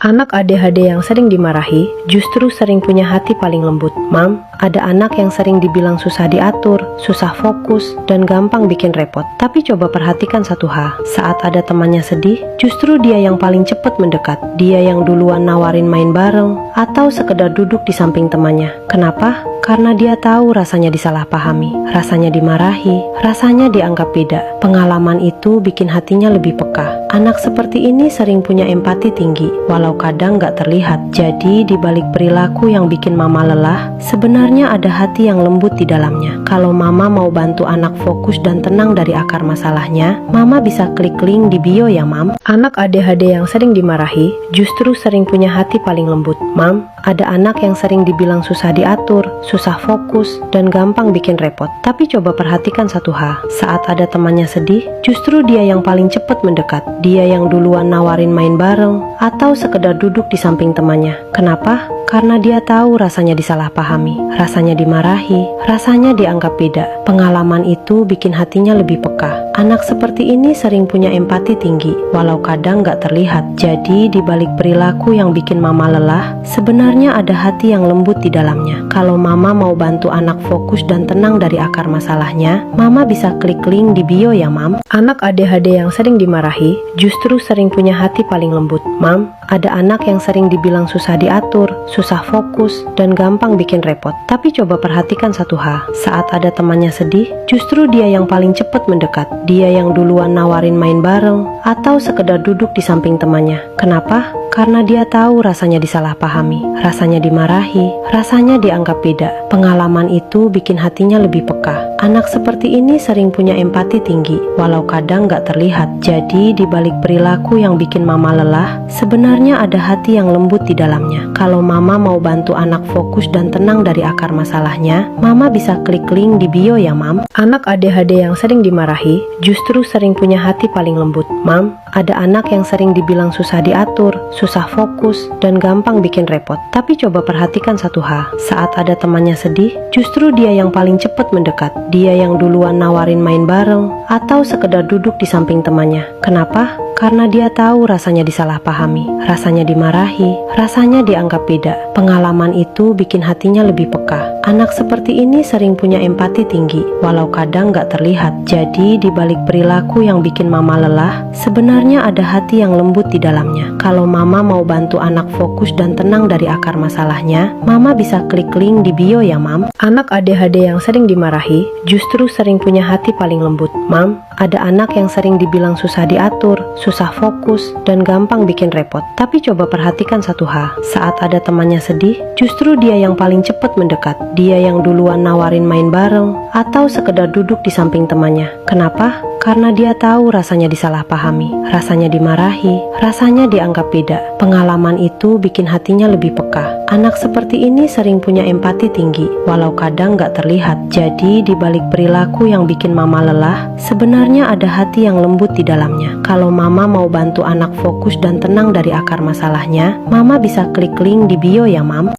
Anak ADHD yang sering dimarahi justru sering punya hati paling lembut. Mam, ada anak yang sering dibilang susah diatur, susah fokus, dan gampang bikin repot. Tapi coba perhatikan satu hal, saat ada temannya sedih, justru dia yang paling cepat mendekat. Dia yang duluan nawarin main bareng, atau sekedar duduk di samping temannya. Kenapa? Karena dia tahu rasanya disalahpahami, rasanya dimarahi, rasanya dianggap beda. Pengalaman itu bikin hatinya lebih peka. Anak seperti ini sering punya empati tinggi, walau kadang gak terlihat. Jadi di balik perilaku yang bikin mama lelah, sebenarnya ada hati yang lembut di dalamnya. Kalau mama mau bantu anak fokus dan tenang dari akar masalahnya, mama bisa klik link di bio ya mam. Anak ADHD yang sering dimarahi justru sering punya hati paling lembut. Mam, ada anak yang sering dibilang susah diatur, susah fokus, dan gampang bikin repot. Tapi coba perhatikan satu hal, saat ada temannya sedih, justru dia yang paling cepat mendekat. Dia yang duluan nawarin main bareng, atau sekedar duduk di samping temannya. Kenapa? Karena dia tahu rasanya disalahpahami, rasanya dimarahi, rasanya dianggap beda. Pengalaman itu bikin hatinya lebih peka. Anak seperti ini sering punya empati tinggi, walau kadang gak terlihat. Jadi di balik perilaku yang bikin mama lelah, sebenarnya ada hati yang lembut di dalamnya. Kalau mama mau bantu anak fokus dan tenang dari akar masalahnya, mama bisa klik link di bio ya mam. Anak ADHD yang sering dimarahi justru sering punya hati paling lembut. Mam, ada anak yang sering dibilang susah diatur, susah fokus, dan gampang bikin repot. Tapi coba perhatikan satu hal, saat ada temannya sedih, justru dia yang paling cepat mendekat. Dia yang duluan nawarin main bareng, atau sekedar duduk di samping temannya. Kenapa? Karena dia tahu rasanya disalahpahami, rasanya dimarahi, rasanya dianggap beda. Pengalaman itu bikin hatinya lebih peka. Anak seperti ini sering punya empati tinggi, walau kadang gak terlihat. Jadi di balik perilaku yang bikin mama lelah, sebenarnya ada hati yang lembut di dalamnya. Kalau mama mau bantu anak fokus dan tenang dari akar masalahnya, mama bisa klik link di bio ya mam. Anak ADHD yang sering dimarahi justru sering punya hati paling lembut. Mam, ada anak yang sering dibilang susah diatur, susah fokus, dan gampang bikin repot. Tapi coba perhatikan satu hal, saat ada temannya sedih, justru dia yang paling cepat mendekat. Dia yang duluan nawarin main bareng, atau sekedar duduk di samping temannya. Kenapa? Karena dia tahu rasanya disalahpahami, rasanya dimarahi, rasanya dianggap beda. Pengalaman itu bikin hatinya lebih peka. Anak seperti ini sering punya empati tinggi, walau kadang gak terlihat. Jadi di balik perilaku yang bikin mama lelah, sebenarnya ada hati yang lembut di dalamnya. Kalau mama mau bantu anak fokus dan tenang dari akar masalahnya, mama bisa klik link di bio ya mam. Anak ADHD yang sering dimarahi justru sering punya hati paling lembut. Mam, ada anak yang sering dibilang susah diatur, susah fokus, dan gampang bikin repot. Tapi coba perhatikan satu hal, saat ada temannya sedih, justru dia yang paling cepat mendekat. Dia yang duluan nawarin main bareng, atau sekedar duduk di samping temannya. Kenapa? Karena dia tahu rasanya disalahpahami, rasanya dimarahi, rasanya dianggap beda. Pengalaman itu bikin hatinya lebih peka. Anak seperti ini sering punya empati tinggi, walau kadang gak terlihat. Jadi di balik perilaku yang bikin mama lelah, sebenarnya ada hati yang lembut di dalamnya. Kalau mama mau bantu anak fokus dan tenang dari akar masalahnya, mama bisa klik link di bio ya mam.